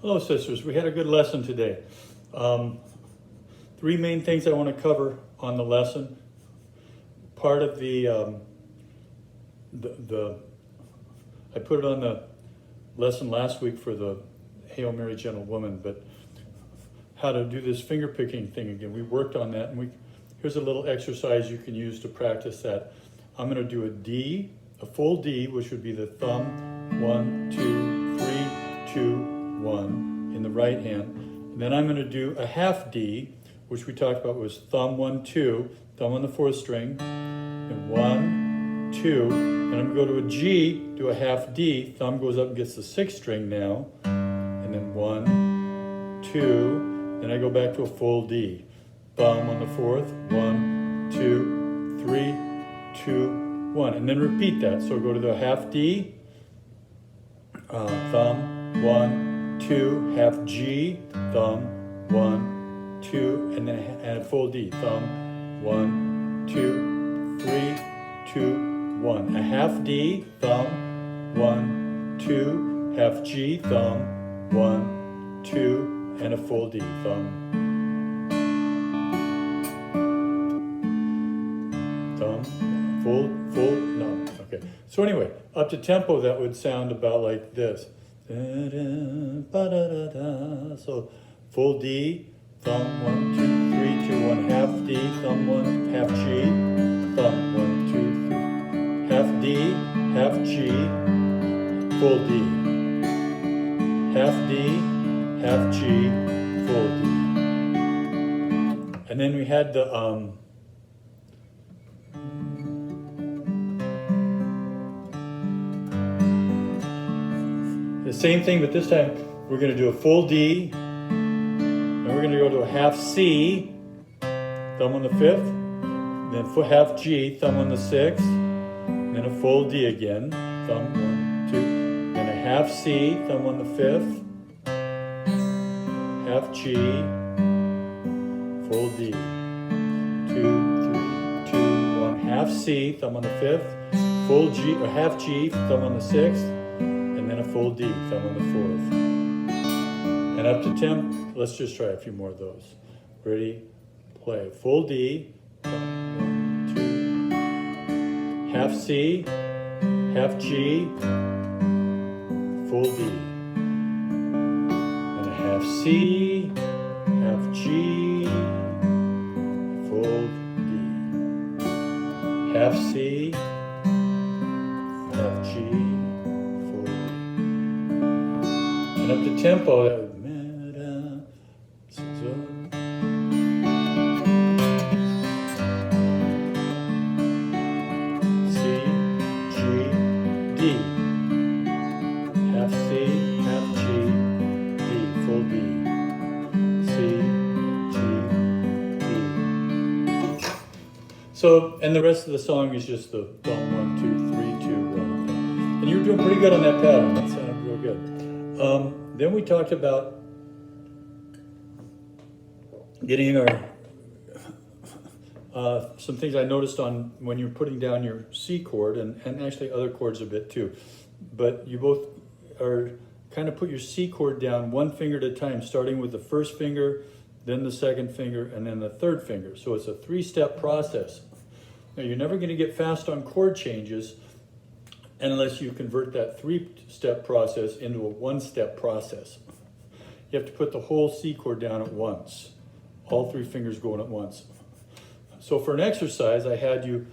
Hello, sisters. We had a good lesson today. Three main things I want to cover on the lesson. Part of the I put it on the lesson last week for the Hail Mary Gentle Woman, but how to do this finger picking thing again. We worked on that, and here's a little exercise you can use to practice that. I'm going to do a D, a full D, which would be the thumb, 1, 2, 3, 2, 1 in the right hand. And then I'm going to do a half D, which we talked about was thumb 1, 2, thumb on the fourth string, and 1, 2, and I'm going to go to a G, do a half D, thumb goes up and gets the sixth string now, and then 1, 2, then I go back to a full D, thumb on the fourth, 1, 2, 3, 2, 1, and then repeat that. So go to the half D, thumb, 1, 2, half G, thumb, 1, 2, and then a full D, thumb, 1, 2, 3, 2, 1. A half D, thumb, 1, 2, half G, thumb, 1, 2, and a full D, thumb, no, okay. So anyway, up to tempo that would sound about like this. So full D, thumb 1, 2, 3, 2, 1, half D, thumb 1, half G, thumb 1, 2, 3, half D, half G, full D, half D, half G, full D. And then we had the same thing, but this time we're going to do a full D, and we're going to go to a half C, thumb on the fifth, then half G, thumb on the sixth, then a full D again, thumb 1, 2, then a half C, thumb on the fifth, half G, full D, 2, 3, 2, 1, half C, thumb on the fifth, full G, or half G, thumb on the sixth, and then a full D, thumb on the fourth. And up to 10, let's just try a few more of those. Ready, play. Full D, 1, 2, half C, half G, full D. And a half C, half G, full D. Half C, half G, up to tempo. C, G, D. Half C, half G, D, full D. C, G, D. So, and the rest of the song is just the thumb 1, 2, 3, 2, 1. And you're doing pretty good on that pattern. That sounded real good. Then we talked about getting some things I noticed on when you're putting down your C chord, and actually other chords a bit too. But you both are kind of put your C chord down one finger at a time, starting with the first finger, then the second finger, and then the third finger. So it's a three-step process. Now you're never going to get fast on chord changes unless you convert that three-step process into a one-step process. You have to put the whole C chord down at once, all three fingers going at once. So for an exercise, I had you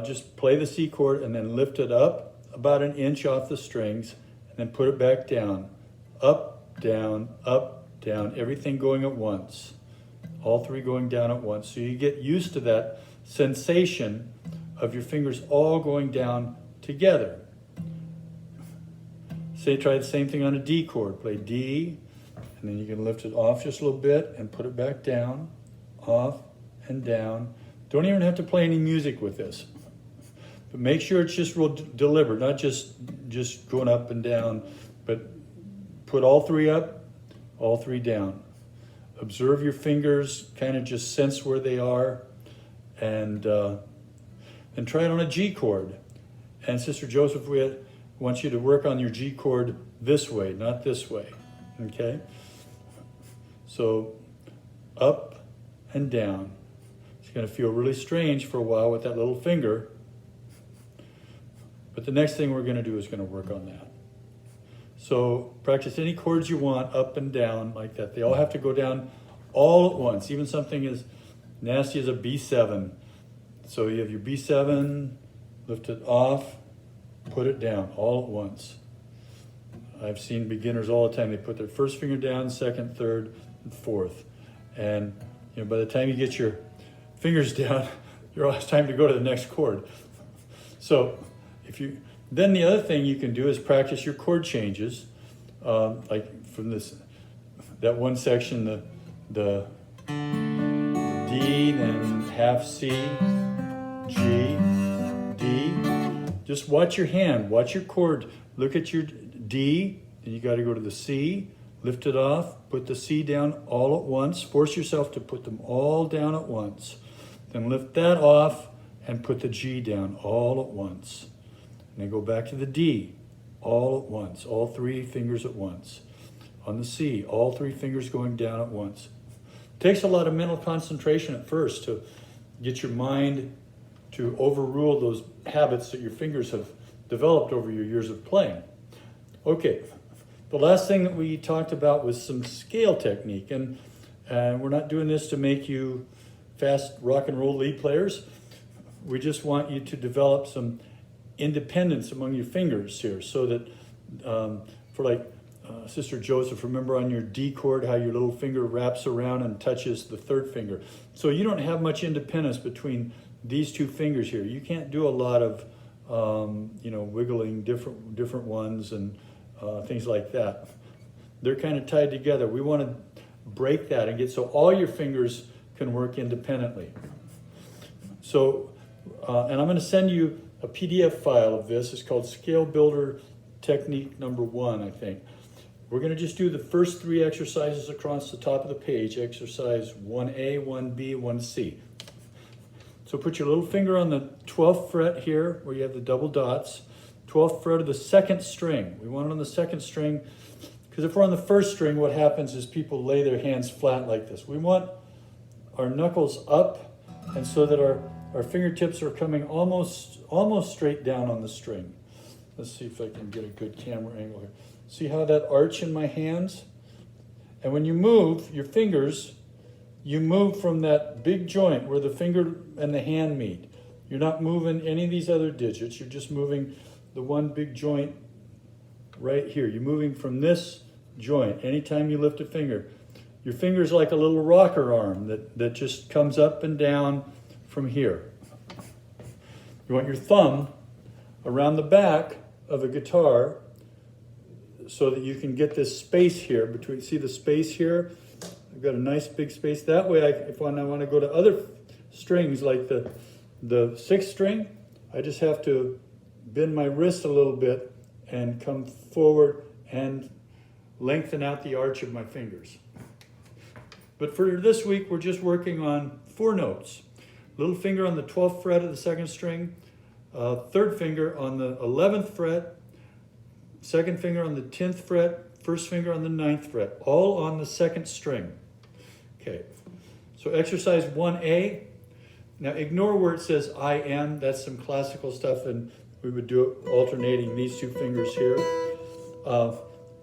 just play the C chord and then lift it up about an inch off the strings, and then put it back down, up, down, everything going at once, all three going down at once. So you get used to that sensation of your fingers all going down together. Say, try the same thing on a D chord. Play D, and then you can lift it off just a little bit and put it back down, off and down. Don't even have to play any music with this, but make sure it's just real deliberate, not just going up and down, but put all three up, all three down. Observe your fingers, kind of just sense where they are, and try it on a G chord. And Sister Joseph, we want you to work on your G chord this way, not this way. okay? So up and down. It's going to feel really strange for a while with that little finger, but the next thing we're going to do is going to work on that. So practice any chords you want up and down like that. They all have to go down all at once, even something as nasty as a B7. So you have your B7, lift it off, put it down all at once. I've seen beginners all the time, they put their first finger down, second, third, and fourth. And by the time you get your fingers down, it's time to go to the next chord. So then the other thing you can do is practice your chord changes, like from that one section, the D, then half C, G, D. Just watch your hand, watch your chord, look at your D, then you got to go to the C, lift it off, put the C down all at once, force yourself to put them all down at once. Then lift that off and put the G down all at once. And then go back to the D, all at once, all three fingers at once. On the C, all three fingers going down at once. It takes a lot of mental concentration at first to get your mind to overrule those habits that your fingers have developed over your years of playing. Okay, the last thing that we talked about was some scale technique, and we're not doing this to make you fast rock and roll lead players. We just want you to develop some independence among your fingers here, so that for like Sister Joseph, remember on your D chord how your little finger wraps around and touches the third finger. So you don't have much independence between these two fingers here. You can't do a lot of wiggling different ones and things like that. They're kind of tied together. We want to break that and get so all your fingers can work independently. So, and I'm going to send you a PDF file of this. It's called Scale Builder Technique number 1, I think. We're going to just do the first 3 exercises across the top of the page. Exercise 1A, 1B, 1C. So put your little finger on the 12th fret here, where you have the double dots. 12th fret of the 2nd string. We want it on the 2nd string, because if we're on the 1st string, what happens is people lay their hands flat like this. We want our knuckles up, and so that our fingertips are coming almost straight down on the string. Let's see if I can get a good camera angle here. See how that arch in my hands? And when you move your fingers, you move from that big joint where the finger and the hand meet. You're not moving any of these other digits. You're just moving the one big joint right here. You're moving from this joint. Anytime you lift a finger, your finger's like a little rocker arm that just comes up and down from here. You want your thumb around the back of a guitar so that you can get this space here between. See the space here? I've got a nice big space. That way, if I want to go to other strings like the 6th string, I just have to bend my wrist a little bit and come forward and lengthen out the arch of my fingers. But for this week, we're just working on 4 notes. Little finger on the 12th fret of the 2nd string, 3rd finger on the 11th fret, 2nd finger on the 10th fret, 1st finger on the 9th fret, all on the 2nd string. Okay, so exercise 1A. Now ignore where it says I am. That's some classical stuff, and we would do it alternating these 2 fingers here.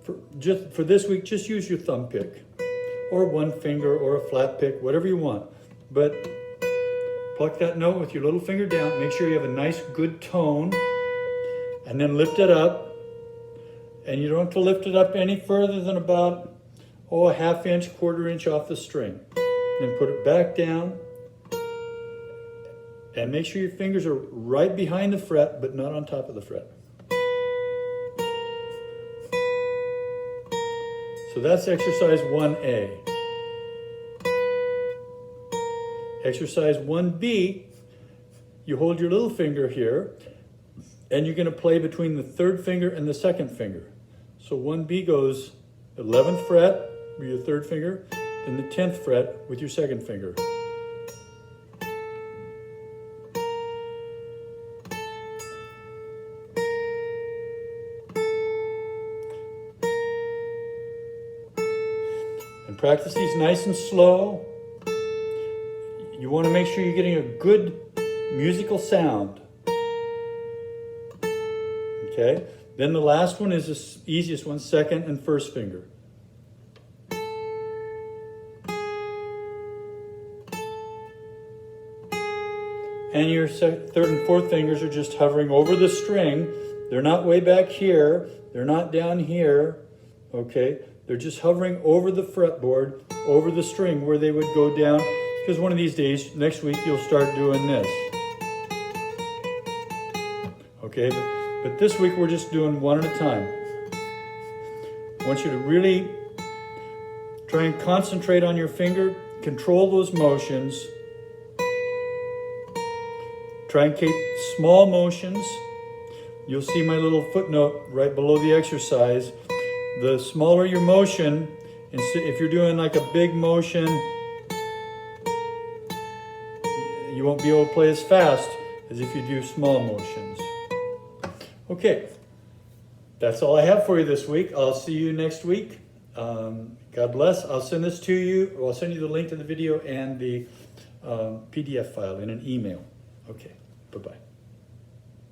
For this week, just use your thumb pick, or one finger, or a flat pick, whatever you want. But pluck that note with your little finger down. Make sure you have a nice, good tone, and then lift it up. And you don't have to lift it up any further than about, a 1/2 inch, 1/4 inch off the string. Then put it back down. And make sure your fingers are right behind the fret, but not on top of the fret. So that's exercise 1A. Exercise 1B, you hold your little finger here, and you're going to play between the 3rd finger and the 2nd finger. So 1B goes 11th fret with your 3rd finger, then the 10th fret with your 2nd finger. practice these nice and slow. You want to make sure you're getting a good musical sound. Okay? Then the last one is the easiest one, second and first finger. And your third and fourth fingers are just hovering over the string. They're not way back here. They're not down here. Okay? They're just hovering over the fretboard, over the string where they would go down. Because one of these days, next week, you'll start doing this. Okay? But this week, we're just doing one at a time. I want you to really try and concentrate on your finger. Control those motions. Try and keep small motions. You'll see my little footnote right below the exercise. The smaller your motion, if you're doing like a big motion, you won't be able to play as fast as if you do small motions. Okay, that's all I have for you this week. I'll see you next week. God bless. I'll send this to you. I'll send you the link to the video and the PDF file in an email. Okay, bye-bye.